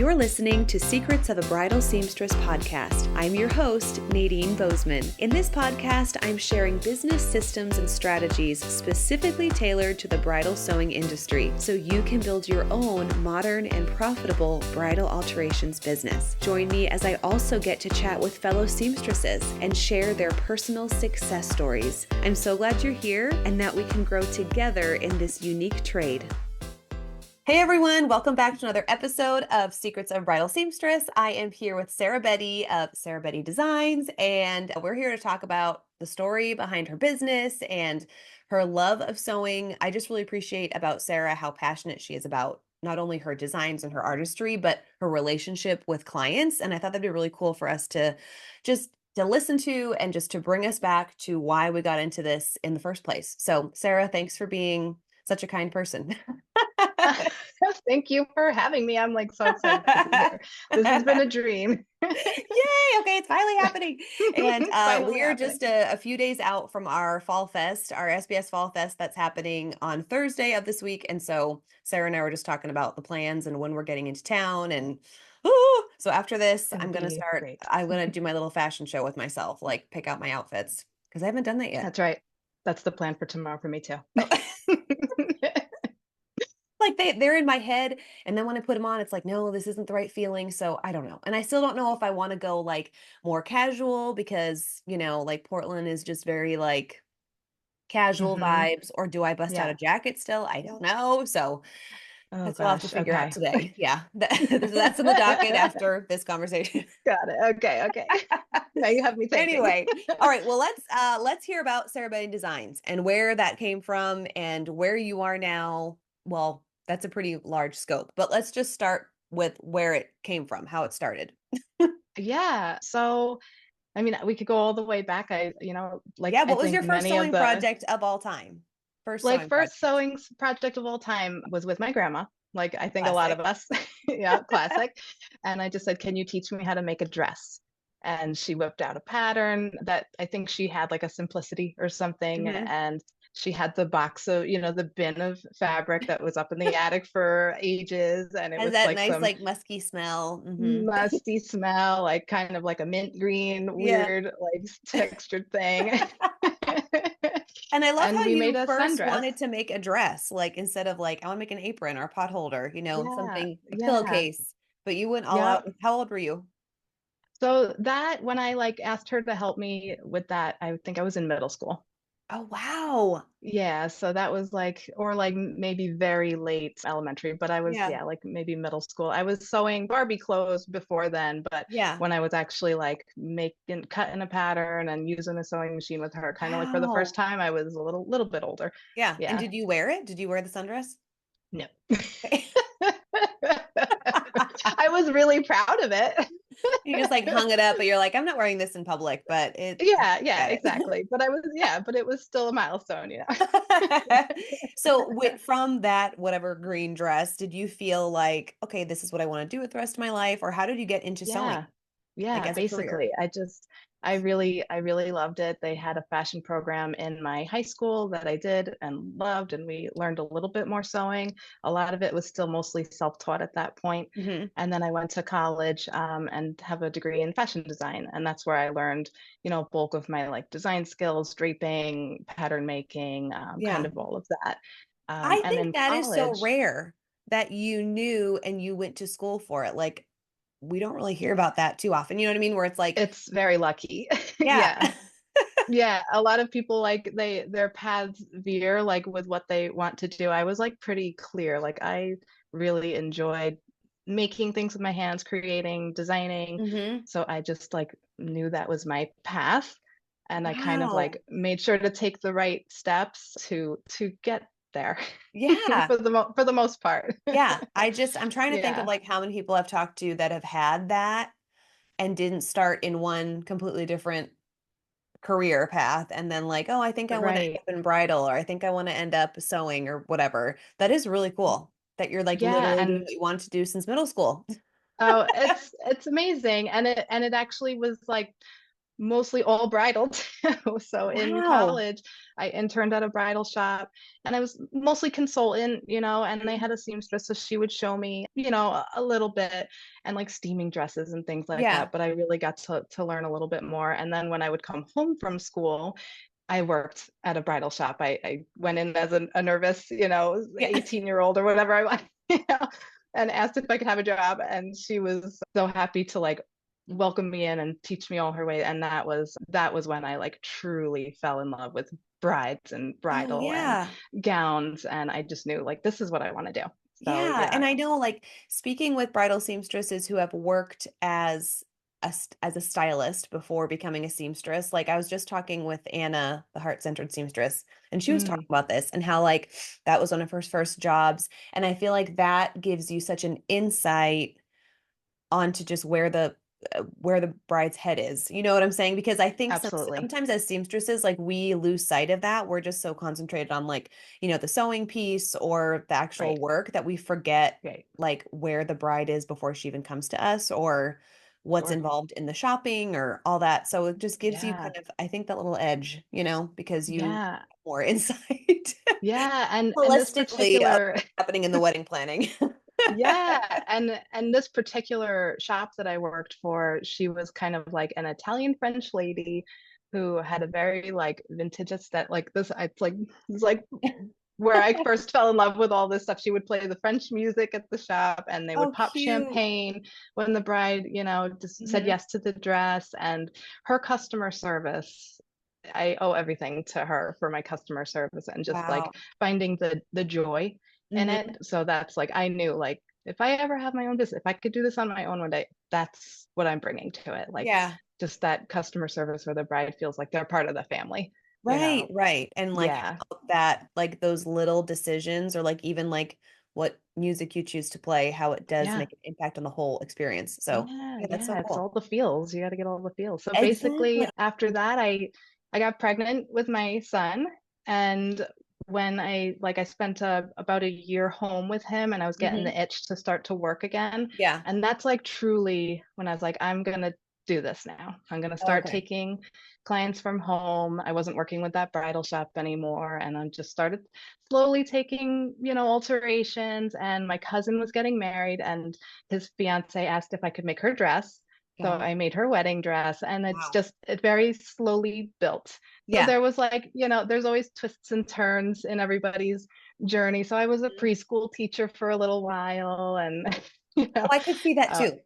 You're listening to Secrets of a Bridal Seamstress podcast. I'm your host, Nadine Bozeman. In this podcast, I'm sharing business systems and strategies specifically tailored to the bridal sewing industry so you can build your own modern and profitable bridal alterations business. Join me as I also get to chat with fellow seamstresses and share their personal success stories. I'm so glad you're here and that we can grow together in this unique trade. Hey everyone, welcome back to another episode of Secrets of Bridal Seamstress. I am here with Sarah Betty of Sarah Betty Designs, and we're here to talk about the story behind her business and her love of sewing. I just really appreciate about Sarah how passionate she is about not only her designs and her artistry, but her relationship with clients. And I thought that'd be really cool for us to listen to and just to bring us back to why we got into this in the first place. So Sarah, thanks for being such a kind person. Thank you for having me. I'm so excited to be here. This has been a dream. Yay! Okay, it's finally happening. And we're just a few days out from our Fall Fest, our SBS Fall Fest that's happening on Thursday of this week. And so Sarah and I were just talking about the plans and when we're getting into town. And so after this, I'm going to do my little fashion show with myself, pick out my outfits because I haven't done that yet. That's right. That's the plan for tomorrow for me too. They're in my head, and then when I put them on, it's no, this isn't the right feeling. So I don't know. And I still don't know if I want to go more casual because, Portland is just very casual vibes, or do I bust out a jacket still? I don't know. So that's what I'll have to figure out today. Yeah. That's in the docket after this conversation. Got it. Okay. Now you have me thinking. Anyway. All right. Well, let's hear about Sarah Betty Designs and where that came from and where you are now. Well, that's a pretty large scope, but let's just start with where it came from, how it started. Yeah. So, we could go all the way back. What was your first sewing project of all time? First sewing project of all time was with my grandma. I think classic. A lot of us, yeah, classic. And I just said, can you teach me how to make a dress? And she whipped out a pattern that I think she had a simplicity or something. Mm-hmm. And she had the box of, the bin of fabric that was up in the attic for ages. And it was that nice, musky smell. Mm-hmm. Musty smell, kind of like a mint green, weird, textured thing. And I love how you first wanted to make a dress, instead of I want to make an apron or a pot holder, something, a pillowcase, but you went all out. How old were you? So that when I asked her to help me with that, I think I was in middle school. Oh, wow. Yeah. So that was or maybe very late elementary, but I was, maybe middle school. I was sewing Barbie clothes before then, but when I was actually cutting a pattern and using a sewing machine with her, kind of for the first time, I was a little bit older. Yeah. And did you wear it? Did you wear the sundress? No. I was really proud of it. You just hung it up, but you're I'm not wearing this in public, but it. Yeah, exactly. But but it was still a milestone, So from that, whatever green dress, did you feel okay, this is what I want to do with the rest of my life? Or how did you get into sewing? Yeah, basically, I really loved it. They had a fashion program in my high school that I did and loved, and we learned a little bit more sewing. A lot of it was still mostly self-taught at that point. Mm-hmm. And then I went to college and have a degree in fashion design. And that's where I learned, bulk of my design skills, draping, pattern making, kind of all of that. I think that is so rare that you knew and you went to school for it. We don't really hear about that too often. You know what I mean? Where it's it's very lucky. Yeah. Yeah. A lot of people their paths veer with what they want to do. I was pretty clear. I really enjoyed making things with my hands, creating, designing. Mm-hmm. So I just knew that was my path. And I kind of made sure to take the right steps to get there. Yeah. for the most part. Yeah. I'm trying to think of how many people I've talked to that have had that and didn't start in one completely different career path. And then oh, I think I want to end up in bridal, or I think I want to end up sewing or whatever. That is really cool that you're literally doing what you wanted to do since middle school. Oh, it's amazing. And it actually was mostly all bridal too. So in Wow. college, I interned at a bridal shop and I was mostly consultant, and they Mhm. had a seamstress. So she would show me, a little bit and like steaming dresses and things like Yeah. that. But I really got to learn a little bit more. And then when I would come home from school, I worked at a bridal shop. I went in as a nervous, Yeah. 18-year-old or whatever I was, and asked if I could have a job. And she was so happy to like welcome me in and teach me all her way. And that was when I like truly fell in love with brides and Oh, bridal and yeah. gowns. And I just knew like this is what I want to do. So Yeah, yeah. and I know like speaking with bridal seamstresses who have worked as as a stylist before becoming a seamstress, like I was just talking with Anna, the heart-centered seamstress, and she was talking Mm, about this and how like that was one of her first jobs, and I feel like that gives you such an insight onto just where the bride's head is. You know what I'm saying? Because I think absolutely. sometimes as seamstresses, like we lose sight of that. We're just so concentrated on like, the sewing piece or the actual Right. work that we forget Right. like where the bride is before she even comes to us or what's Sure. involved in the shopping or all that. So it just gives you Yeah. kind of, I think, that little edge, because you have Yeah. more insight Yeah. And this holistically of particular what's happening in the wedding planning. Yeah, and this particular shop that I worked for, she was kind of like an Italian French lady who had a very like vintage aesthetic. Like this, it's like where I first fell in love with all this stuff. She would play the French music at the shop, and they would Oh, pop cute. champagne when the bride, just said Hmm. yes to the dress. And her customer service, I owe everything to her for my customer service and just like Wow. finding the joy in Hmm. it. So that's like I knew like if I ever have my own business, if I could do this on my own one day, that's what I'm bringing to it. Like Yeah. just that customer service where the bride feels like they're part of the family, you Right, know? right. And like Yeah. how that like those little decisions or like even like what music you choose to play, how it does Yeah. make an impact on the whole experience. So, Yeah, yeah, that's so yeah, it's cool. all the feels. You got to get all the feels. So basically, Exactly. after that, I got pregnant with my son, and when I spent about a year home with him, and I was getting Hmm. the itch to start to work again, Yeah. and that's like truly when I was like, I'm gonna do this now. I'm gonna start Okay. taking clients from home. I wasn't working with that bridal shop anymore, and I just started slowly taking, alterations. And my cousin was getting married, and his fiance asked if I could make her dress. So Yeah. I made her wedding dress, and Wow. it very slowly built. So Yeah. there was like, there's always twists and turns in everybody's journey. So I was a Mhm. preschool teacher for a little while, and Oh, I could see that uh, too.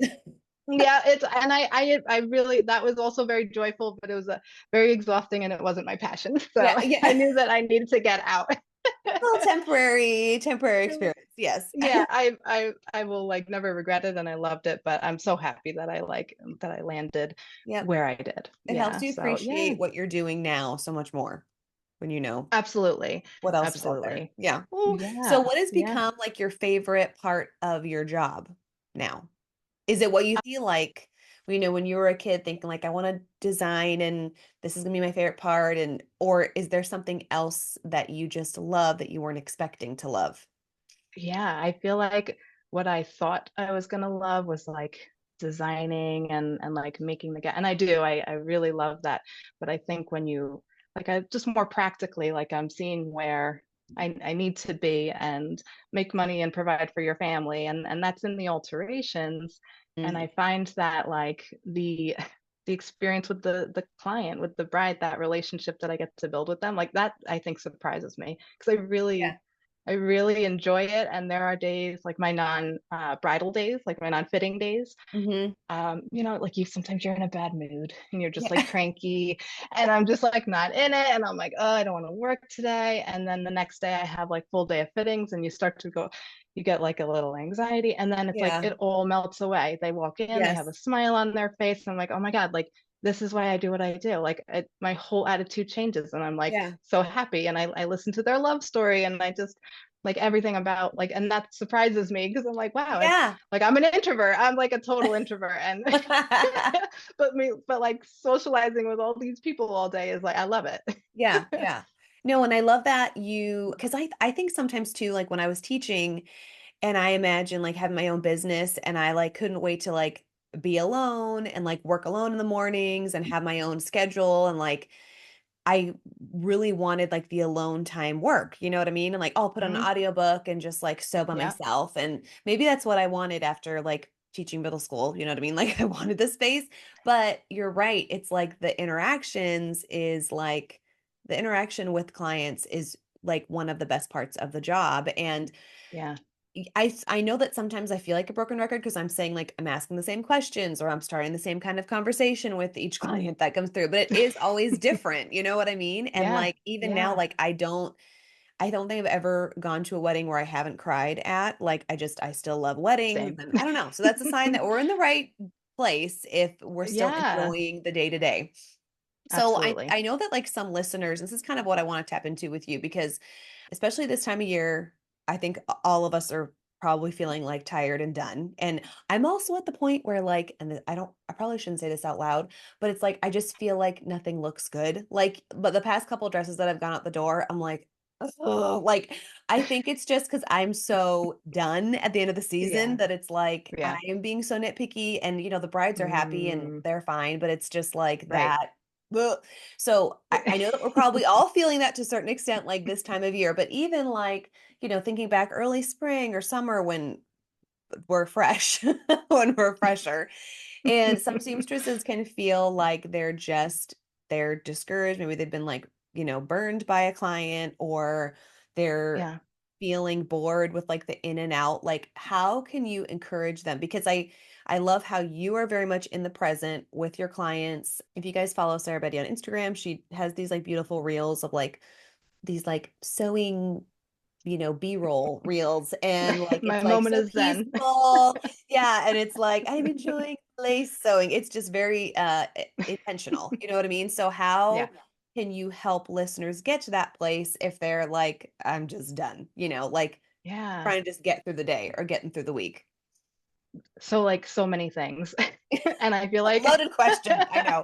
yeah, and I really that was also very joyful, but it was a very exhausting, and it wasn't my passion. Yeah, So I yeah. knew that I needed to get out. Well, temporary experience. Yes. Yeah, I will like never regret it, and I loved it, but I'm so happy that I landed Yep. where I did. It helps Yeah, you so yeah, appreciate what you're doing now so much more when you know absolutely. what else is out there. Absolutely. Yeah. Ooh. So Yeah. what has Yeah. become like your favorite part of your job now? Is it what you feel like, when you were a kid thinking like I want to design and this is gonna be my favorite part or is there something else that you just love that you weren't expecting to love? Yeah, I feel like what I thought I was gonna love was like designing and like making and I do, I really love that. But I think when you like I just more practically, like I'm seeing where I need to be and make money and provide for your family, and that's in the alterations. And Mhm. I find that like the experience with the client, with the bride, that relationship that I get to build with them, like that I think surprises me because Yeah. I really enjoy it. And there are days like my non bridal days, like my non fitting days. Hmm. Like sometimes you're in a bad mood and you're just like Yeah. cranky, and I'm just like not in it. And I'm like, oh, I don't want to work today. And then the next day I have like full day of fittings, and you get like a little anxiety. And then it's like Yeah. it all melts away. They walk in, they have a Yes. smile on their face. And I'm like, oh my God, like this is why I do what I do. Like my whole attitude changes, and I'm like Yeah. so happy. And I listen to their love story, and I just like everything about like, and that surprises me because I'm like, wow, it's Yeah. like I'm an introvert. I'm like a total introvert, and but like socializing with all these people all day is like I love it. Yeah, yeah. No, and I love that because I think sometimes too, like when I was teaching and I imagine like having my own business and I like couldn't wait to like be alone and like work alone in the mornings and have my own schedule. And like, I really wanted like the alone time work, you know what I mean? And like, I'll put on an Mhm. audiobook and just like sew by Yeah. myself. And maybe that's what I wanted after like teaching middle school, you know what I mean? Like I wanted the space, but you're right. It's like the interaction with clients is like one of the best parts of the job. And Yeah. I know that sometimes I feel like a broken record because I'm saying like I'm asking the same questions or I'm starting the same kind of conversation with each client that comes through, but it is always different, you know what I mean? And Yeah. like even now, Yeah. like I don't think I've ever gone to a wedding where I haven't cried at. Like I still love weddings Same. and I don't know. So that's a sign that we're in the right place if we're still Yeah, enjoying the day to day. So I absolutely. I know that like some listeners, this is kind of what I want to tap into with you because especially this time of year, I think all of us are probably feeling like tired and done. And I'm also at the point where like I probably shouldn't say this out loud, but it's like I just feel like nothing looks good. Like but the past couple of dresses that I've gone out the door, I'm like oh, like I think it's just because I'm so done at the end of the season Yeah. that it's like I Yeah. am being so nitpicky and the brides are happy and Mm, they're fine, but it's just like right. that. Ugh. So I know that we're probably all feeling that to a certain extent, like this time of year, but even like, thinking back early spring or summer when we're fresh, when we're fresher, and some seamstresses can feel like they're discouraged. Maybe they've been like, burned by a client or they're Yeah. feeling bored with like the in and out. Like, how can you encourage them? Because I love how you are very much in the present with your clients. If you guys follow Sarah Betty on Instagram, she has these like beautiful reels of like these like sewing B-roll reels and like My it's like moment so is zen. peaceful. Yeah, and it's like I'm enjoying lace sewing. It's just very intentional. You know what I mean? So Yeah. how can you help listeners get to that place if they're like I'm just done, like Yeah. trying to just get through the day or getting through the week? So like so many things. And I feel like Loaded question, I know.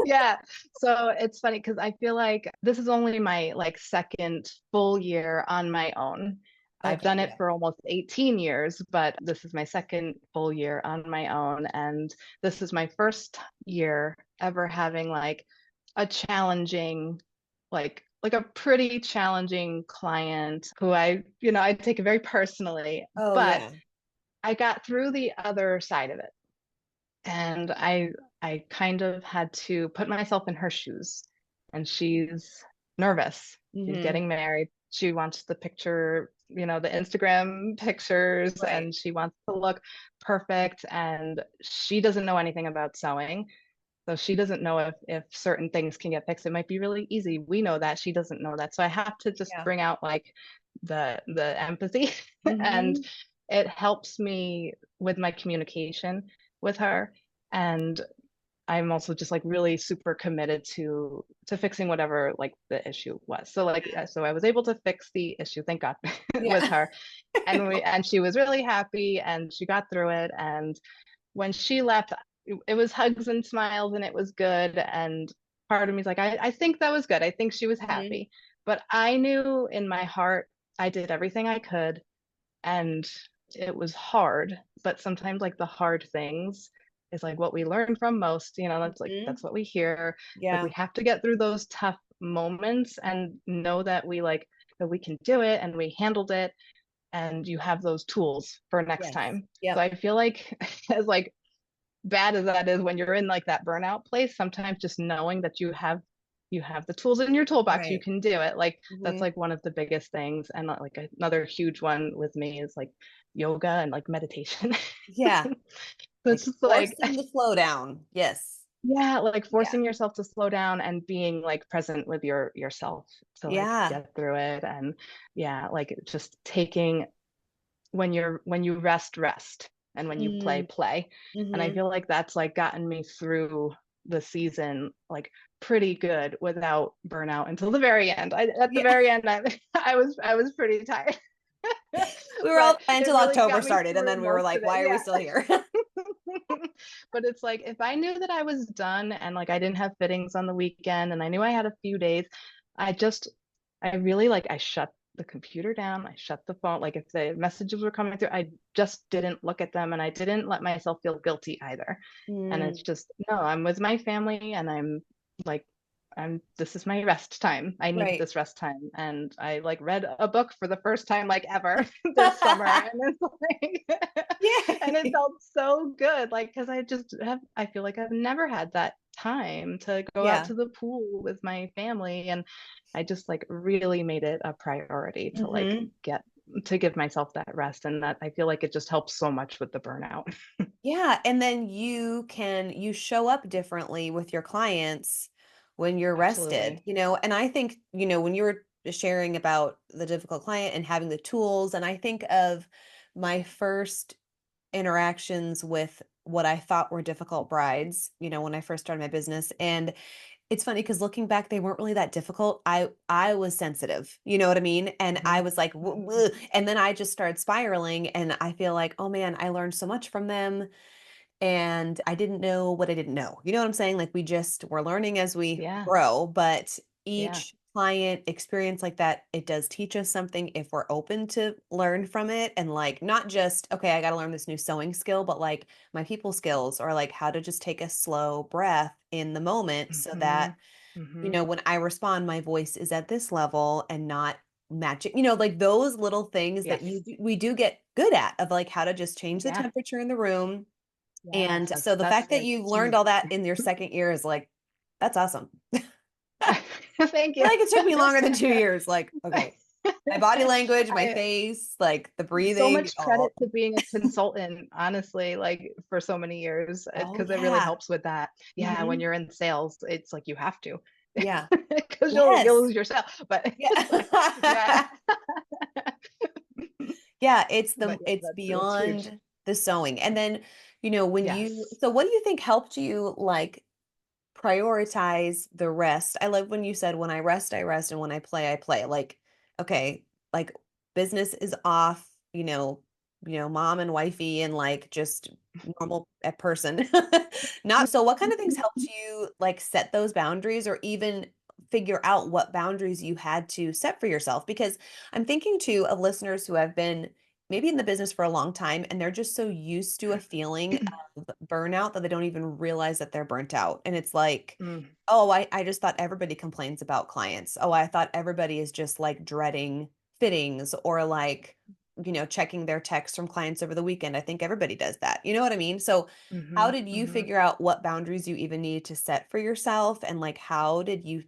yeah. So it's funny because I feel like this is only my like second full year on my own. I've Okay, done it yeah. for almost 18 years, but this is my second full year on my own. And this is my first year ever having like a challenging, like a pretty challenging client who I take it very personally, Oh but yeah. I got through the other side of it. And I kind of had to put myself in her shoes. And she's nervous. She's Hmm. getting married. She wants the picture, the Instagram pictures, Right. and she wants to look perfect. And she doesn't know anything about sewing. So she doesn't know if certain things can get fixed. It might be really easy. We know that. She doesn't know that. So I have to just Yeah. bring out like the empathy and Hmm. it helps me with my communication with her. And I'm also just like really super committed to fixing whatever like the issue was. So like so I was able to fix the issue, thank God, with Yeah. her. And she was really happy and she got through it. And when she left, it was hugs and smiles and it was good. And part of me is like, I think that was good. I think she was Hmm. happy. But I knew in my heart I did everything I could and it was hard. But sometimes like the hard things is like what we learn from most, Hmm. that's what we hear. Like Yeah. we have to get through those tough moments and know that we can do it and we handled it and you have those tools for next Yes. time. So Yep. I feel like as like bad as that is when you're in like that burnout place, sometimes just knowing that you have the tools in your toolbox, you Right. can do it. Like that's Hmm. like one of the biggest things. And like another huge one with me is like yoga and like meditation. Yeah. It's Like just like forcing the flow down. Yes. yeah, like Yeah. forcing yourself to slow down and being like present with yourself to like Yeah. get through it. And yeah, like just taking when you rest and when you Mm. play. And I Hmm. feel like that's like gotten me through the season like pretty good without burnout until the very end. At the Yeah. very end I was pretty tired. We were all But fine it until really October got me started, and through then we were most like, of it. why are we Yeah. still here? But it's like if I knew that I was done and like I didn't have fittings on the weekend and I knew I had a few days, I just I really like I shut the computer down. I shut the phone. Like if the messages were coming through, I just didn't look at them, and I didn't let myself feel guilty either. And it's Mm, just, no, I'm with my family, and I'm like, this is my rest time. I need right. this rest time. And I like read a book for the first time like ever this summer. And it's like, and it Yay. felt so good. Like, cause I feel like I've never had that time to go out Yeah. to the pool with my family. And I just like really made it a priority to like Hmm. give myself that rest. And that I feel like it just helps so much with the burnout. Yeah, and then you show up differently with your clients when you're rested, Absolutely. and I think, when you were sharing about the difficult client and having the tools, and I think of my first interactions with what I thought were difficult brides, when I first started my business. And it's funny because looking back, they weren't really that difficult. I was sensitive, you know what I mean? And I Mhm. was like, Mhm. and then I just started spiraling, and I feel like, oh man, I learned so much from them, and I didn't know what I didn't know. You know what I'm saying? Like we're learning as we Yeah. grow, but Yeah. each client experience like that, it does teach us something if we're open to learn from it, and like not just, okay, I got to learn this new sewing skill, but like my people skills, or like how to just take a slow breath in the moment so that, Mhm. Mhm. when I respond, my voice is at this level and not matching, like those little things that Yes. we do get good at, of like how to just change the Yeah. temperature in the room. Yes. And so the That's fact that like you've learned key. all that in your second year is like, that's awesome. I Thank feel you. like it took me longer than 2 years. Like, okay, my body language, my I face, like the so breathing. much Oh, credit to being a consultant, honestly, like for so many years, oh because it really yeah. helps with that. Yeah, when Hmm. you're in sales, it's like you have to, Yeah. because you'll Yes. lose yourself. But it's like, yeah. Yeah. Yeah, But yeah, it's that's huge. beyond the sewing. And then, Yes. so what do you think helped you like prioritize the rest? I love when you said, when I rest, and when I play. Like, okay, like business is off, mom and wifey, and like just normal person. Not so what kind of things helped you like set those boundaries, or even figure out what boundaries you had to set for yourself? Because I'm thinking too of listeners who have been maybe in the business for a long time, and they're just so used to a feeling burnout that they don't even realize that they're burnt out. And it's like, Mm, oh, I just thought everybody complains about clients. Oh, I thought everybody is just like dreading fittings, or like, checking their texts from clients over the weekend. I think everybody does that. You know what I mean? So, how mhm, did you mhm. figure out what boundaries you even needed to set for yourself? And like, how did you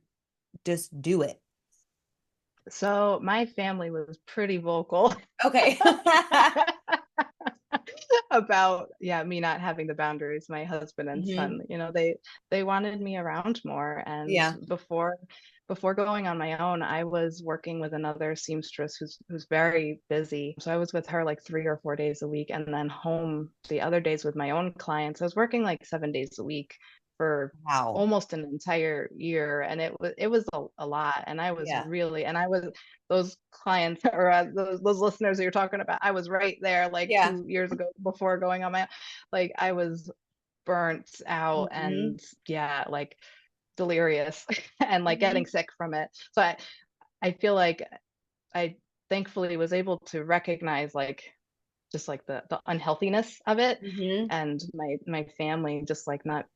just do it? So my family was pretty vocal Okay. about, yeah, me not having the boundaries. My husband and Hmm. son, they wanted me around more. And Yeah. before going on my own, I was working with another seamstress who's very busy. So I was with her like 3 or 4 days a week, and then home the other days with my own clients. I was working like 7 days a week for Wow. almost an entire year, and it was a lot. And Yeah. I was those clients, or those listeners that you're talking about, I was right there like Yeah. 2 years ago before going on my, like I was burnt out, Hmm. and yeah, like delirious and like Hmm. getting sick from it. So I feel like I thankfully was able to recognize like just like the unhealthiness of it, Hmm. and my family just like not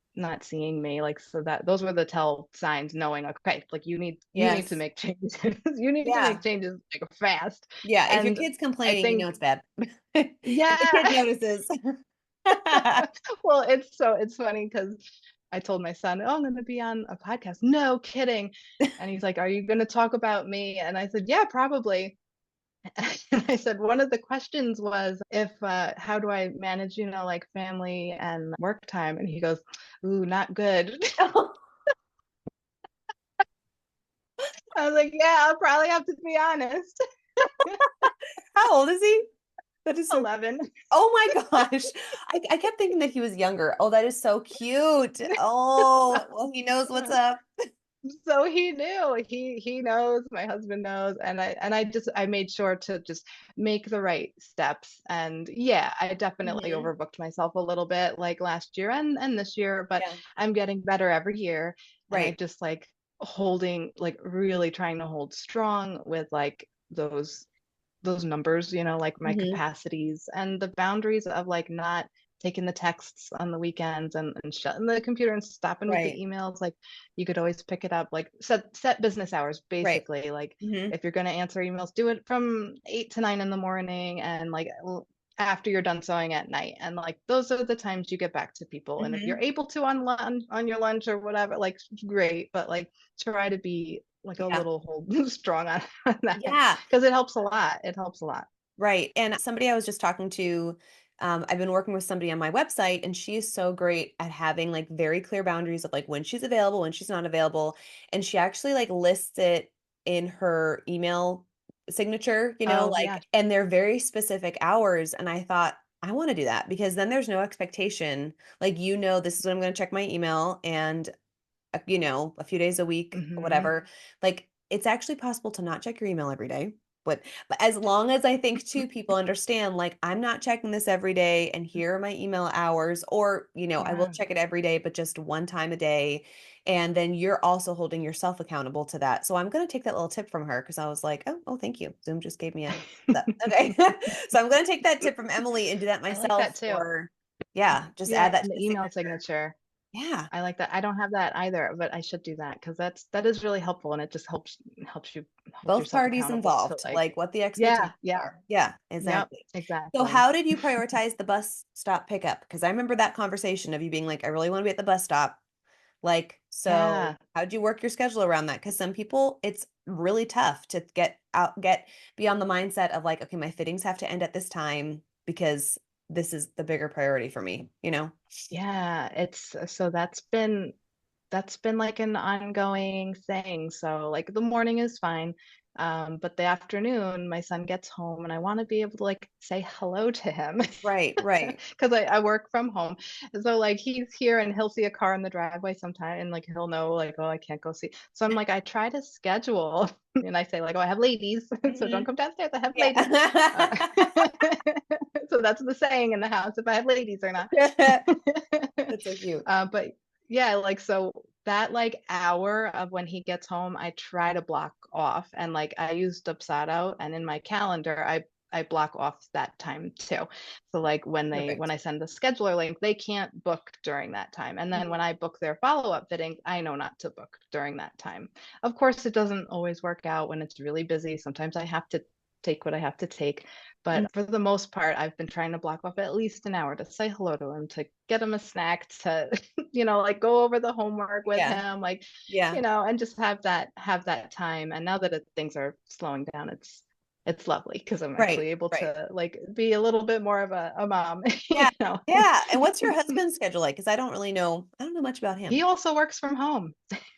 seeing me, like, so that those were the tell signs, knowing, okay, like you need to Yes. make changes. You need to make Yeah. changes like fast. Yeah. If your And kid's I complaining, think, it's bad. If the kid yeah. notices. Well, it's funny because I told my son, oh, I'm going to be on a podcast. No kidding. And he's like, are you going to talk about me? And I said, yeah, probably. And I said, one of the questions was, if how do I manage, like family and work time? And he goes, ooh, not good. I was like, yeah, I'll probably have to be honest. How old is he? That is so. 11. Oh my gosh. I kept thinking that he was younger. Oh, that is so cute. Oh, well, he knows what's up. So he knew, he knows, my husband knows. And I made sure to just make the right steps. And yeah, I definitely Hmm. overbooked myself a little bit, like last year and this year, but Yeah. I'm getting better every year. And I Right. just like holding, like really trying to hold strong with like those numbers, like my Mm-hmm. capacities and the boundaries of like not taking the texts on the weekends and shutting the computer and stopping with the Right. emails. Like you could always pick it up, like set business hours, Right. basically. Like Mm-hmm. if you're going to answer emails, do it from 8 to 9 in the morning and like after you're done sewing at night. And like those are the times you get back to people. And if you're Mm-hmm. able to on your lunch or whatever, like great. But like try to be like a Yeah. little hold strong on that Yeah. because it helps a lot. It helps a lot. Right. And somebody I was just talking to, I've been working with somebody on my website, and she is so great at having like very clear boundaries of like when she's available, when she's not available. And she actually like lists it in her email signature, Oh yeah. like, and they're very specific hours. And I thought, I want to do that because then there's no expectation. Like, this is when I'm going to check my email, and a few days a week, Hmm. whatever. Like it's actually possible to not check your email every day. But as long as I think two people understand, like I'm not checking this every day and here are my email hours, or, I will Yeah. check it every day, but just one time a day. And then you're also holding yourself accountable to that. So I'm going to take that little tip from her because I was like, oh, thank you. Zoom just gave me a, okay. So I'm going to take that tip from Emily and do that I like that myself, too. or yeah, just Yeah, add that and to the the email signature. signature. Yeah. I like that. I don't have that either, but I should do that because that is really helpful and it just helps you hold Both yourself parties accountable to involved, like, like what the yeah, expectations yeah, are. Yeah, yep, exactly. So exactly. how did you prioritize the bus stop pickup? Because I remember that conversation of you being like, I really want to be at the bus stop. Like, so Yeah, how'd you work your schedule around that? Because some people, it's really tough to get beyond the mindset of like, okay, my fittings have to end at this time because this is the bigger priority for me, you know? yeah. It's so that's been like an ongoing thing. So like the morning is fine. But the afternoon, my son gets home and I want to be able to like say hello to him Right, right. because I work from home. So like he's here and he'll see a car in the driveway sometime and like he'll know like, oh, I can't go see. So I'm like, I try to schedule and I say like, oh, I have ladies. So don't Mhm. come downstairs. I have ladies. Uh, Yeah. so that's the saying in the house if I have ladies or not. That's so cute. But yeah, like so that like hour of when he gets home, I try to block off and like I use Dubsado and in my calendar I block off that time too. So like when Perfect. I send the scheduler link, they can't book during that time. And then Mhm. when I book their follow-up fitting, I know not to book during that time. Of course, it doesn't always work out when it's really busy. Sometimes I have to take what I have to take. Mhm. But for the most part, I've been trying to block off at least an hour to say hello to him, to get him a snack, to, like go over the homework with Yeah. him, like, Yeah. and just have that time. And now that things are slowing down, it's lovely because I'm Right. actually able Right. to like be a little bit more of a mom, Yeah. Yeah. And what's your husband's schedule like? Because I don't know much about He him. also works from home.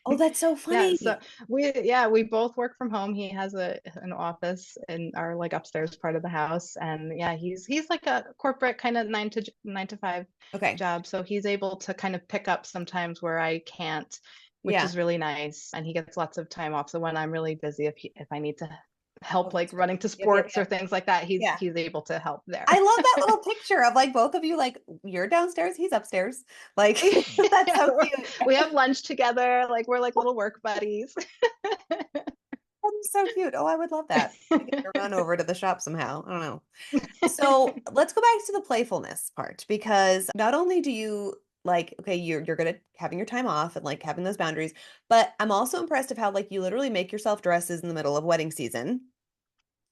Oh, that's so Yeah, so funny. we both work from home. He has an office in our like upstairs part of the house, and yeah, he's like a corporate kind of 9 to 5 Okay. job. So he's able to kind of pick up sometimes where I can't, which Yeah. is really nice. And he gets lots of time off. So when I'm really busy, if I need to Oh, help like that's great. running to Yep. Yep. sports or Yep. things like that, he's Yeah. he's able to help there. I love that little picture of like both of you, like you're downstairs, he's upstairs. Like that's Yeah, so cute. we have lunch together, like we're like little work buddies. That's so cute. Oh, I would love that. We could run over to the shop somehow. I don't know. So let's go back to the playfulness part because not only do you like, okay, you're good at having your time off and like having those boundaries, but I'm also impressed of how like you literally make yourself dresses in the middle of wedding season.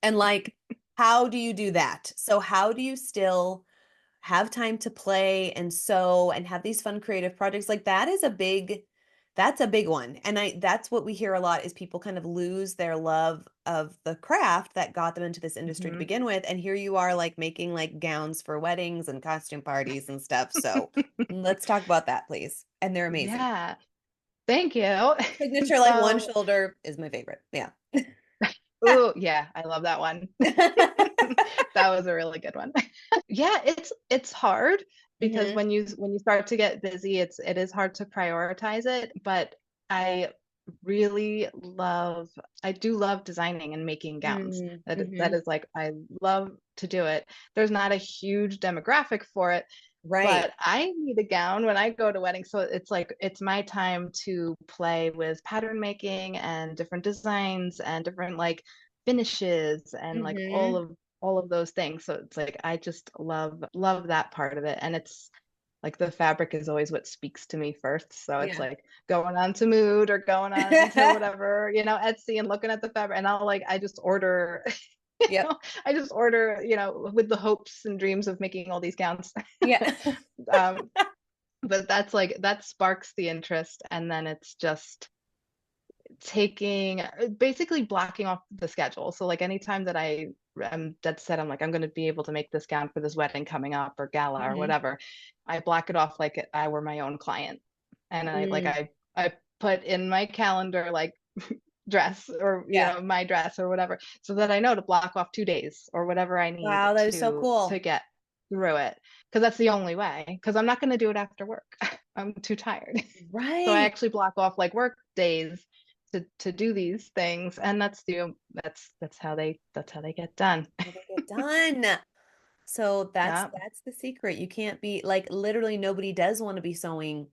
And like, how do you do that? So how do you still have time to play and sew and have these fun creative projects? Like that's a big one. And that's what we hear a lot is people kind of lose their love of the craft that got them into this industry to Mhm. begin with. And here you are like making like gowns for weddings and costume parties and stuff. So let's talk about that, please. And they're amazing. Yeah, thank you. Signature like one So, shoulder is my favorite. Yeah. ooh, yeah, I love that one. That was a really good one. Yeah, it's hard because Hmm. when you start to get busy, it is hard to prioritize it, but I I do love designing and making gowns. That Mm-hmm. is like I love to do it. There's not a huge demographic for it, Right. but I need a gown when I go to weddings. So it's like it's my time to play with pattern making and different designs and different like finishes and like Mm-hmm. all of those things. So it's like I just love that part of it. And it's like the fabric is always what speaks to me first. So it's Yeah. like going on to Mood or going on to whatever, Etsy and looking at the fabric. And I just order, Yep. I just order, with the hopes and dreams of making all these gowns. Yeah. um, but that's like, that sparks the interest. And then it's just taking basically blocking off the schedule. So like anytime that I'm dead set, I'm like, I'm going to be able to make this gown for this wedding coming up or gala or Mm-hmm. whatever. I block it off like I were my own client. And Mm. I put in my calendar like dress or Yeah. my dress or whatever, so that I know to block off 2 days or whatever I need Wow, that is so to cool. get through it, because that's the only way, because I'm not going to do it after work. I'm too tired. So I Right. actually block off like work days to do these things, and that's how they get done. How they get done. So Yeah. that's the secret. You can't be like literally nobody does want to be sewing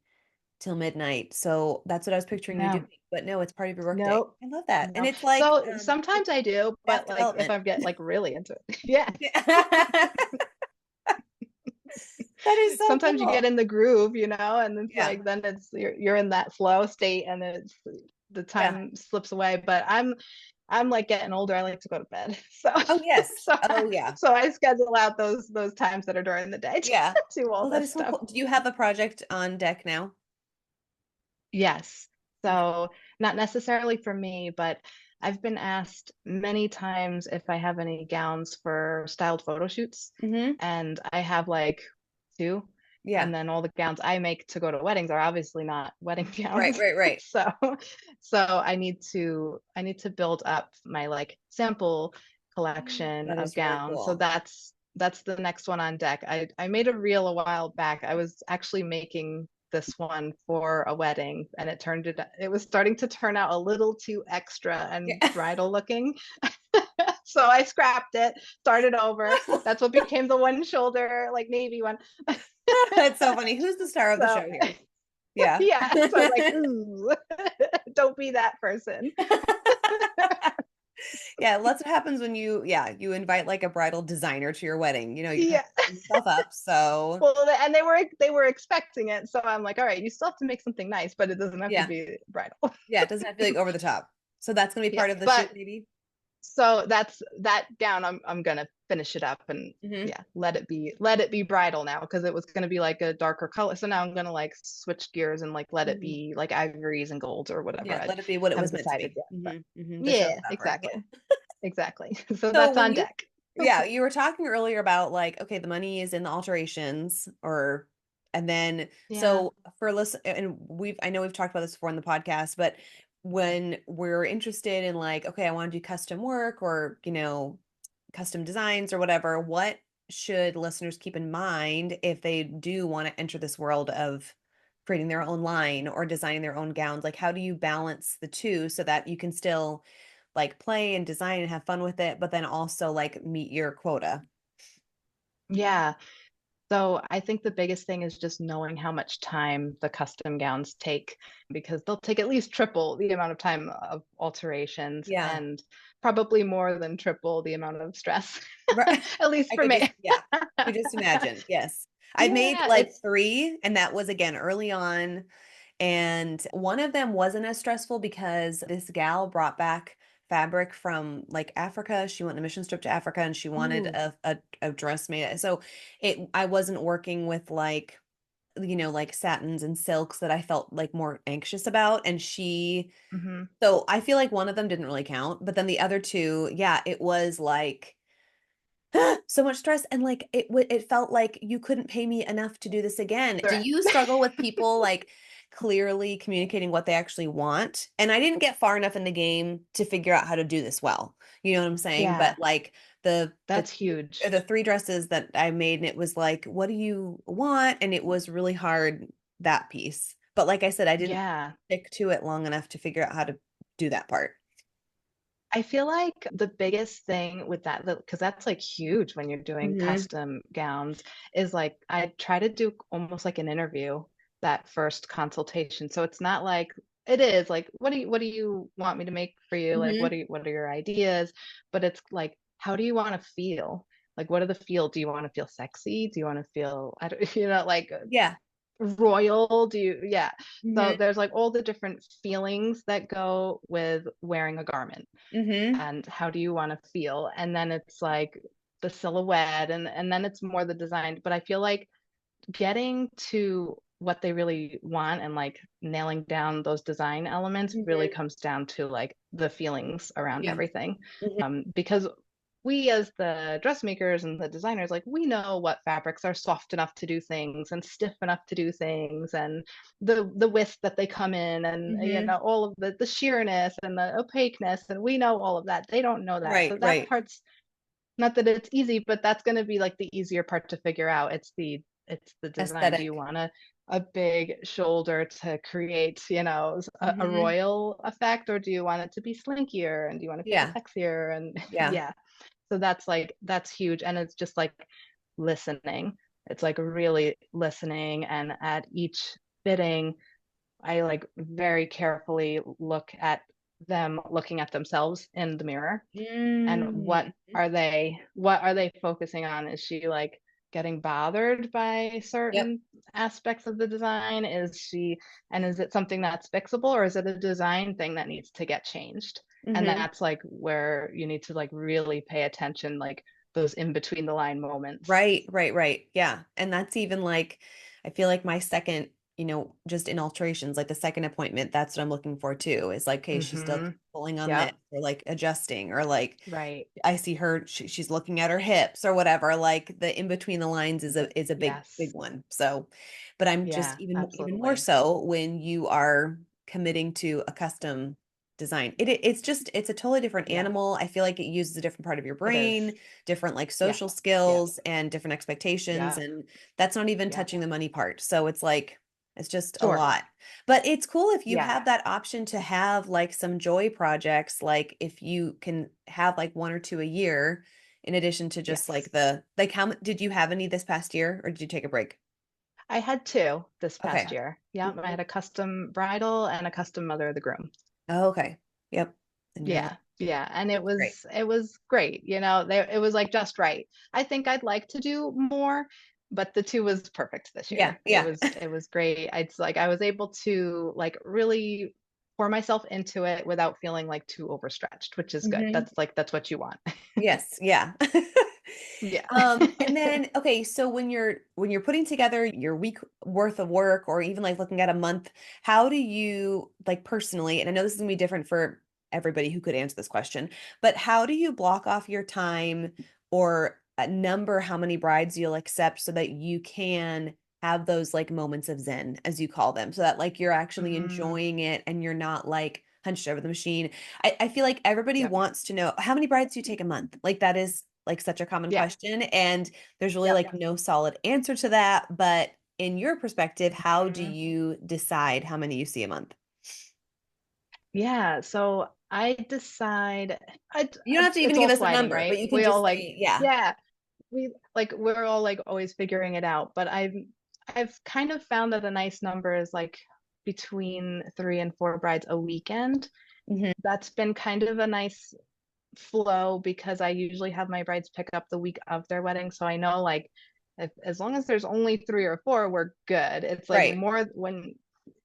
till midnight. So that's what I was picturing you doing. No. But no, it's part of your workday. No. I love that. And No. it's like So sometimes I do, staff but like if development. I get like really into it. Yeah. That is so Sometimes you get cool. in the groove, and it's Yeah. like then you're in that flow state, and the Yeah. time slips away. But I'm like getting older. I like to go to bed. So Oh yes. so I, Oh yeah. so I schedule out those times that are during the day to Yeah. do all Oh, that this is so stuff. cool. Do you have a project on deck now? Yes. Yeah. So not necessarily for me, but I've been asked many times if I have any gowns for styled photo shoots. Mm-hmm. And I have like two. Yeah. And then all the gowns I make to go to weddings are obviously not wedding Right, gowns. right, right. So I need to build up my like sample collection That of is very gowns. So cool. that's the next one on deck. I made a reel a while back. I was actually making this one for a wedding, and it was starting to turn out a little too extra and Yeah. bridal looking. So I scrapped it, started over. That's what became the one shoulder like navy one. That's so funny. Who's the star of the So show here? Yeah. yeah, so I was like, ooh, don't be that person. Yeah, that's what happens when you invite like a bridal designer to your wedding. You kind Yeah. of open yourself up. So Well, and they were expecting it, so I'm like, all right, you still have to make something nice, but it doesn't have to yeah, be bridal. yeah, it doesn't have to be like over the top. So that's gonna be Yeah, part of the shoot, but maybe. so that's that gown. I'm gonna finish it up and Hmm. yeah, let it be bridal now, because it was gonna be like a darker color. So now I'm gonna like switch gears and like let it Hmm. be like ivories and golds or whatever. Yeah, I let it be what it was haven't meant to decided be. yet, but The yeah, showstopper. exactly, exactly. So So that's when on you, deck. yeah, you were talking earlier about like, okay, the money is in the alterations and then, Yeah. so for listen, and I know we've talked about this before in the podcast, but when we're interested in like, okay, I want to do custom work or, custom designs or whatever, what should listeners keep in mind if they do want to enter this world of creating their own line or designing their own gowns? Like, how do you balance the two so that you can still like play and design and have fun with it, but then also like meet your quota? Yeah. So I think the biggest thing is just knowing how much time the custom gowns take, because they'll take at least triple the amount of time of alterations Yeah. and probably more than triple the amount of stress, Right. at least I for could just, me. yeah, I could just imagine. Yes. I've made Yeah, like it's three, and that was again early on. And one of them wasn't as stressful because this gal brought back fabric from like Africa. She went on a mission trip to Africa and she wanted ooh, a dress made. So I wasn't working with like, like satins and silks that I felt like more anxious about. hmm So I feel like one of them didn't really count, but then the other two, yeah, it was like, so much stress and like it felt like you couldn't pay me enough to do this again. Do threat. you struggle with people like clearly communicating what they actually want? And I didn't get far enough in the game to figure out how to do this well. You know what I'm saying? Yeah, But like the that's huge. the three dresses that I made and it was like, what do you want? And it was really hard, that piece. But like I said, I didn't Yeah. stick to it long enough to figure out how to do that part. I feel like the biggest thing with that, because that's like huge when you're doing Hmm. custom gowns, is like I try to do almost like an interview that first consultation. So it's not like it is like, what do you want me to make for you? Like, Hmm. what are your ideas? But it's like, how do you want to feel? Like, what are the feel? Do you want to feel sexy? Do you want to feel, I don't, like Yeah. royal? Do you, yeah. So Hmm. there's like all the different feelings that go with wearing a garment, Hmm. and how do you want to feel? And then it's like the silhouette, and then it's more the design. But I feel like getting to what they really want and like nailing down those design elements really Hmm. comes down to like the feelings around Yeah. everything. Hmm. Because we as the dressmakers and the designers, like we know what fabrics are soft enough to do things and stiff enough to do things, and the width that they come in, and Hmm. all of the sheerness and the opaqueness, and we know all of that. They don't know that. Right, So that right. part's not that it's easy, but that's going to be like the easier part to figure out. It's the design. Do you Aesthetic. want a big shoulder to create, a Hmm. royal effect, or do you want it to be slinkier, and do you want to feel Yeah. sexier? And Yeah. yeah, so that's huge. And it's just like listening. It's like really listening. And at each fitting, I like very carefully look at them looking at themselves in the mirror, and Mm. what are they focusing on? Is she like getting bothered by Yep. certain aspects of the design? Is it something that's fixable, or is it a design thing that needs to get changed? And Hmm. that's like where you need to like really pay attention, like those in between the line moments. Right, right, right. Yeah. And that's even like, I feel like my second, just in alterations, like the second appointment, that's what I'm looking for too. Is like, okay, she's still Mm-hmm. pulling on this Yep. or like adjusting or like Right. I see her, she's looking at her hips or whatever. Like the in between the lines is a big, big Yes. one. So, but I'm just Yeah, even more absolutely. so when you are committing to a custom design. It's a totally different Yeah, animal. I feel like it uses a different part of your it is. brain, different like Yeah. social Yeah. skills and different expectations. Yeah. And that's not even Yeah. touching the money part. So it's like, it's just a Sure. lot. But it's cool if you Yeah. have that option to have like some joy projects, like if you can have like one or two a year, in addition to just Yes. like how did you have any this past year or did you take a break? I had two this past Okay. year. Yeah, I Mhm. had a custom bridal and a custom mother of the groom. Oh, okay. Yep. And you're like, Yeah, yeah, and it that's great. was it was great. It was like just right. I think I'd like to do more, but the two was perfect this Yeah. year. It Yeah. was it was great. It's like I was able to like really pour myself into it without feeling like too overstretched, which is good. Hmm. That's what you want. Yes. Yeah. Yeah. And then okay, so when you're putting together your week worth of work or even like looking at a month, how do you like personally, and I know this is gonna be different for everybody who could answer this question, but how do you block off your time or a number how many brides you'll accept so that you can have those like moments of zen as you call them so that like you're actually Mm, enjoying it and you're not like hunched over the machine. I feel like everybody yep. wants to know how many brides do you take a month? Like that is like such a common Yeah. question. And there's really Yep. like no solid answer to that. But in your perspective, how do Mhm. you decide how many you see a month? Yeah, so I decide You don't have to even it's give all us a sliding, number, but right? you can We all just like, say, yeah. yeah, we're all like always figuring it out, but I've kind of found that a nice number is like between 3 and 4 brides a weekend. Hmm. That's been kind of a nice flow because I usually have my brides pick up the week of their wedding, so I know like as long as there's only 3 or 4, we're good. It's like Right. more when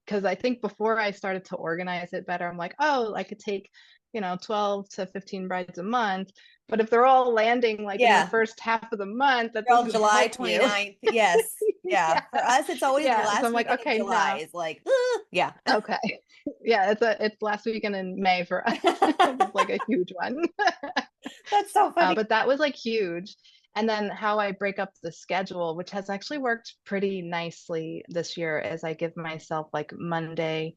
because I think before I started to organize it better, I'm like, oh, I could take, 12 to 15 brides a month. But if they're all landing like in the Yeah. first half of the month, that You're all doesn't July help you. 29th. Yes. Yeah. Yeah. For us, it's always the Yeah. So last I'm like, weekend of okay, July now, is like, yeah. okay. Yeah, it's last weekend in May for us. It's like a huge one. That's so funny. But that was like huge. And then how I break up the schedule, which has actually worked pretty nicely this year, is I give myself like Monday,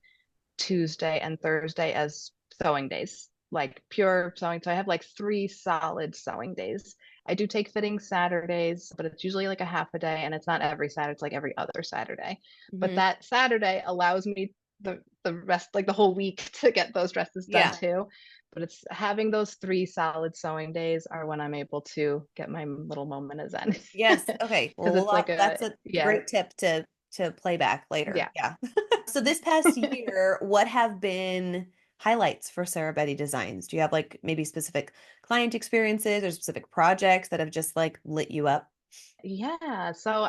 Tuesday, and Thursday as sewing days, like pure sewing. So I have like 3 solid sewing days. I do take fitting Saturdays, but it's usually like a half a day, and it's not every Saturday, it's like every other Saturday. But Hmm. that Saturday allows me the rest, like the whole week, to get those dresses done Yeah. too. But it's having those 3 solid sewing days are when I'm able to get my little moment of zen. Yes. Okay. Because it's like Well, that's a yeah, great tip to to play back later. Yeah. Yeah. So this past year, what have been highlights for Sarah Betty Designs? Do you have like maybe specific client experiences or specific projects that have just like lit you up? Yeah, so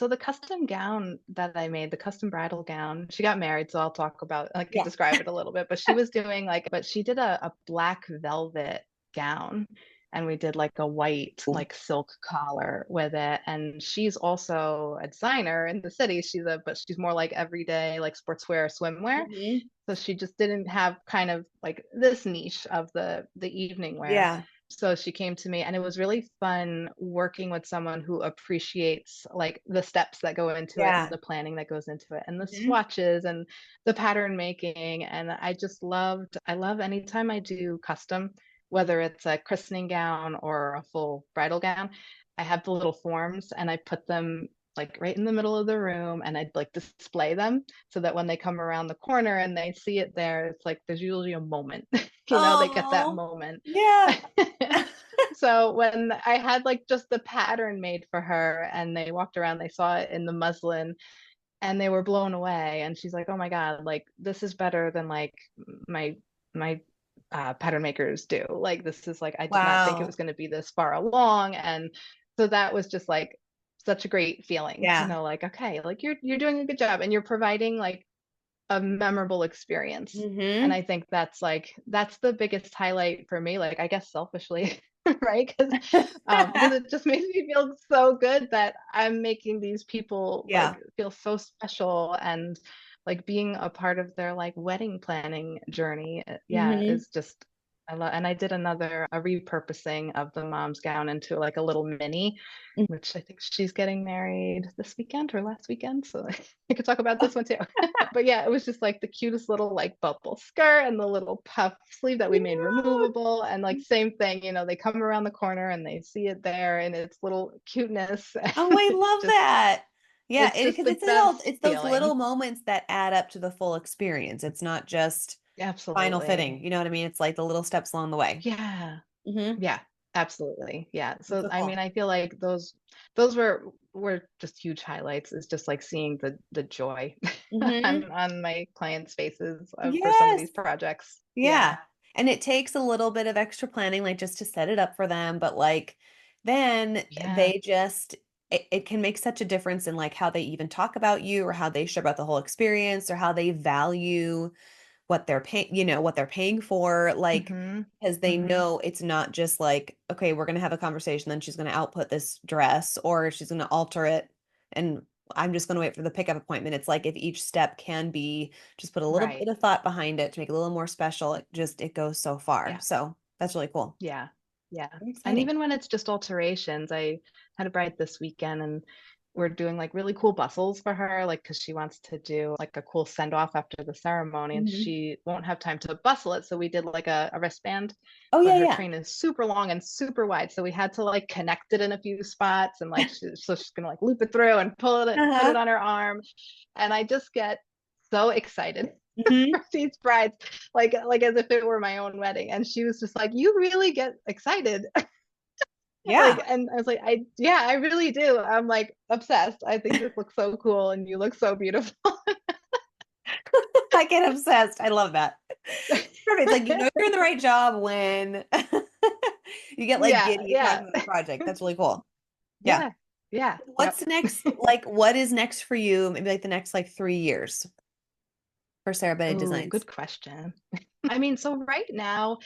the custom gown that I made, the custom bridal gown, she got married, so I'll talk about I can Yeah. describe it a little bit, but she was doing like but she did a black velvet gown and we did like a white like silk collar with it. And she's also a designer in the city. But she's more like everyday like sportswear, swimwear. Mhm. So she just didn't have kind of like this niche of the evening wear. Yeah. So she came to me and it was really fun working with someone who appreciates like the steps that go into it and Yeah. the planning that goes into it and the Mhm. swatches and the pattern making. And I love anytime I do custom, whether it's a christening gown or a full bridal gown, I have the little forms and I put them like right in the middle of the room and I'd like display them so that when they come around the corner and they see it there, it's like there's usually a moment, they get that Oh, moment. yeah. So when I had like just the pattern made for her and they walked around, they saw it in the muslin and they were blown away. And she's like, "Oh my God, like this is better than like my my pattern makers do. Like this is like I did not think it Wow. was going to be this far along." And so that was just like such a great feeling to Yeah. know like, okay, like you're doing a good job and you're providing like a memorable experience. And Hmm. I think that's the biggest highlight for me, like I guess selfishly, right? Because it just makes me feel so good that I'm making these people Yeah. like feel so special and like being a part of their like wedding planning journey. Yeah, Hmm. is just I love. And I did a repurposing of the mom's gown into like a little mini, which I think she's getting married this weekend or last weekend, so I could talk about this one too. But yeah, it was just like the cutest little like bubble skirt and the little puff sleeve that we made Yeah. removable. And like same thing, they come around the corner and they see it there and its little cuteness. Oh, I love that. Yeah, It's just because the it's all best it's those little feeling. moments that add up to the full experience. It's not just final fitting. Absolutely. You know what I mean? It's like the little steps along the way. Yeah. Hmm. Yeah, absolutely. Yeah. That's So so I mean, cool. I feel like those were just huge highlights. It's just like seeing the joy Hmm. on my clients' faces for some of Yes. these projects. Yeah. Yeah. And it takes a little bit of extra planning, like just to set it up for them. But like then Yeah. they just, it can make such a difference in like how they even talk about you or how they share about the whole experience or how they value what they're paying, what they're paying for, like, Mhm. because they Mhm. know it's not just like, okay, we're gonna have a conversation, then she's gonna output this dress or she's gonna alter it and I'm just gonna wait for the pickup appointment. It's like if each step can be just put a little bit Right. of thought behind it to make it a little more special, it goes so far. Yeah. So that's really cool. Yeah. Yeah. Very And exciting. even when it's just alterations, I had a bride this weekend and we're doing like really cool bustles for her, like because she wants to do like a cool send off after the ceremony and Mhm. she won't have time to bustle it. So we did like a wristband, Oh but yeah, her yeah. train is super long and super wide. So we had to like connect it in a few spots and like so she's gonna like loop it through and put it Uh-huh. on her arm. And I just get so excited Hmm. for these brides, like as if it were my own wedding. And she was just like, "You really get excited." Yeah. Like, and I was like, yeah, I really do. I'm like obsessed. I think this looks so cool and you look so beautiful. I get obsessed. I love that. Perfect. It's like you're in the right job when you get like Yeah, giddy yeah, talking about a project. That's really cool. Yeah. yeah, yeah, yep. What's next? Like, what is next for you? Maybe like the next like 3 years for Sarah Betty Oh, Designs. good question. I mean, so right now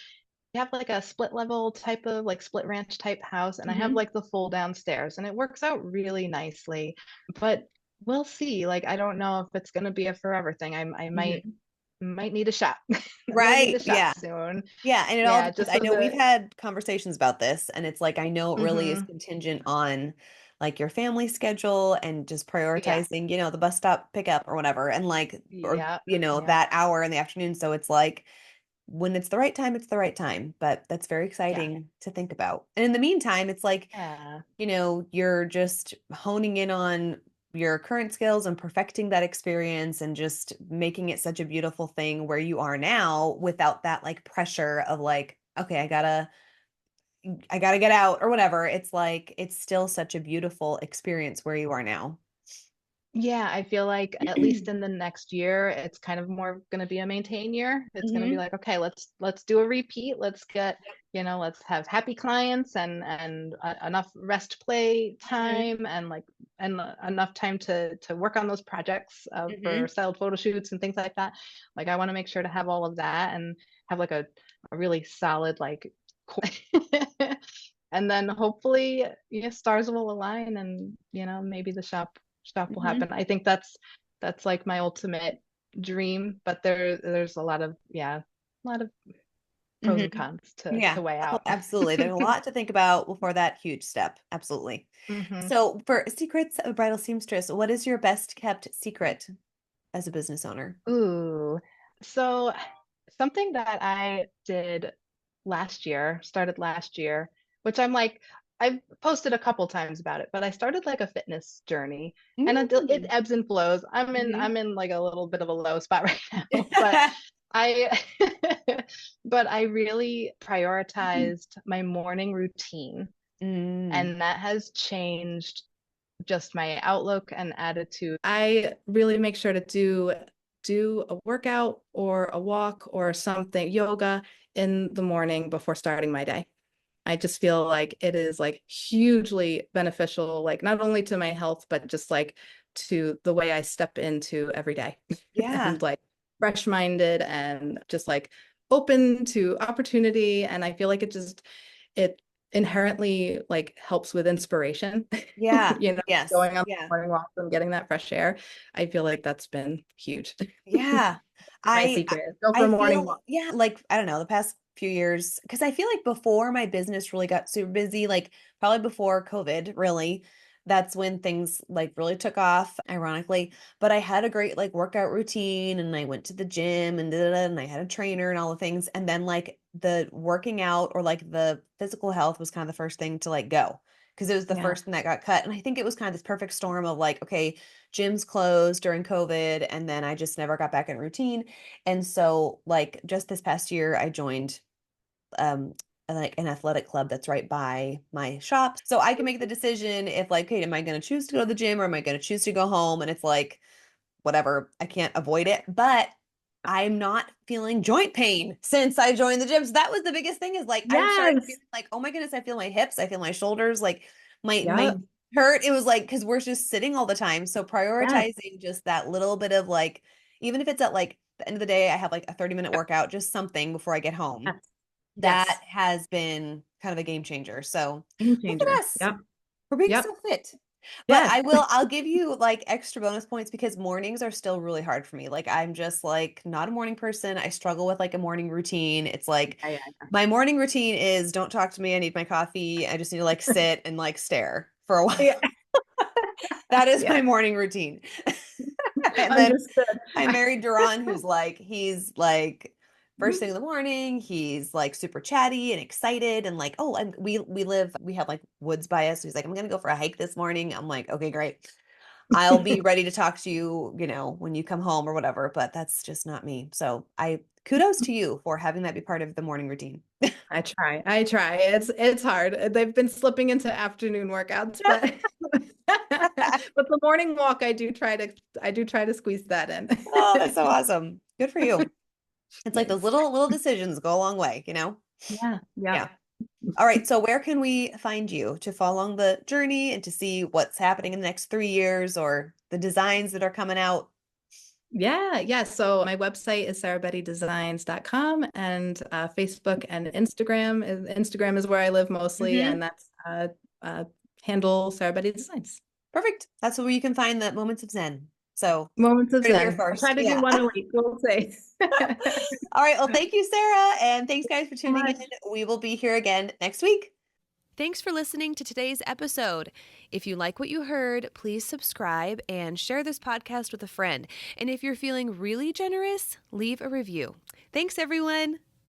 I have like a split level type of like split ranch type house, and I have Hmm. like the full downstairs, and it works out really nicely. But we'll see. Like, I don't know if it's gonna be a forever thing. I Hmm. might need a shop. I might need a Right. shop Yeah. soon. Yeah. And it all Yeah, depends. just I so know we've the had conversations about this, and it's like, I know it really is hmm contingent on like your family schedule and just yeah, prioritizing, the bus stop pickup or whatever. And like, or, yeah, yeah, that hour in the afternoon. So it's like, when it's the right time, it's the right time. But that's very yeah, exciting to think about. And in the meantime, it's like, yeah, you're just honing in on your current skills and perfecting that experience and just making it such a beautiful thing where you are now without that like pressure of like, okay, I gotta get out or whatever. It's like it's still such a beautiful experience where you are now. Yeah, I feel like at least in the next year, it's kind of more going to be a maintain year. It's going to be Hmm. like, okay, let's do a repeat. Let's get, let's have happy clients and enough rest play Hmm. time and enough time to work on those projects for Hmm. styled photo shoots and things like that. Like I want to make sure to have all of that and have like a really solid like and then hopefully, stars will align and, maybe the shop will Hmm. happen. I think that's like my ultimate dream, but there's a lot of pros Hmm. and cons to Yeah. weigh Oh, out. absolutely. There's a lot to think about before that huge step. Absolutely. Hmm. So, for secrets of bridal seamstress, what is your best kept secret as a business owner? Ooh. So something that I started last year, which I've posted a couple times about it, but I started like a fitness journey and it Mm. ebbs and flows. I'm in Hmm. I'm in like a little bit of a low spot right now, but I but I really prioritized my morning routine Mm. and that has changed just my outlook and attitude. I really make sure to do a workout or a walk or something, yoga in the morning before starting my day. I just feel like it is like hugely beneficial, like not only to my health, but just like to the way I step into every day Yeah. and like fresh minded and just like open to opportunity. And I feel like it inherently like helps with inspiration, Yeah. Yes. going on Yeah. morning walks and getting that fresh air. I feel like that's been huge. Yeah. My I I secret. Go for I a morning feel, walk. yeah, like I don't know, the past few years, because I feel like before my business really got super busy, like probably before COVID, really, that's when things like really took off, ironically. But I had a great like workout routine and I went to the gym and and I had a trainer and all the things. And then like the working out or like the physical health was kind of the first thing to like go because it was the Yeah. first thing that got cut. And I think it was kind of this perfect storm of like, okay, gyms closed during COVID and then I just never got back in routine. And so like just this past year I joined um like an athletic club that's right by my shop. So I can make the decision if like, hey, am I going to choose to go to the gym or am I going to choose to go home? And it's like whatever, I can't avoid it. But I'm not feeling joint pain since I joined the gym. So that was the biggest thing is like I'm starting feeling Yes. like, oh my goodness, I feel my hips, I feel my shoulders, like my Yep. hurt. It was like because we're just sitting all the time. So Yes. prioritizing just that little bit of like, even if it's at like the end of the day, I have like a 30-minute workout, just something before I get home. Yes. That Yes. has been kind of a game changer. So Game look at changer. us. Yep. We're being Yep. so fit. But Yes. I'll give you like extra bonus points because mornings are still really hard for me. Like I'm just like not a morning person. I struggle with like a morning routine. It's like Yeah, yeah, my morning routine is don't talk to me. I need my coffee. I just need to like sit and like stare for a while. yeah. That is Yeah. my morning routine. And then Understood. I married Duran, who's like, he's like first thing in the morning, he's like super chatty and excited and like, oh, we have like woods by us. So he's like, I'm gonna go for a hike this morning. I'm like, okay, great. I'll be ready to talk to you, when you come home or whatever, but that's just not me. So I kudos to you for having that be part of the morning routine. I try. I try. It's hard. They've been slipping into afternoon workouts, but but the morning walk I do try to squeeze that in. Oh, that's so awesome. Good for you. It's like those Thanks. little decisions go a long way? Yeah. Yeah. Yep. All right. So where can we find you to follow along the journey and to see what's happening in the next 3 years or the designs that are coming out? Yeah, yeah. So my website is sarahbettydesigns.com and Facebook and Instagram. Instagram is where I live mostly, Hmm. and that's uh, handle Sarah Betty Designs. Perfect. That's where you can find the moments of Zen. So Moments of heard it here Zen. I'll try first. to do Yeah. one a week, we'll say. All right. Well, thank you, Sarah. And thanks, guys, for So tuning in. much. We will be here again next week. Thanks for listening to today's episode. If you like what you heard, please subscribe and share this podcast with a friend. And if you're feeling really generous, leave a review. Thanks, everyone.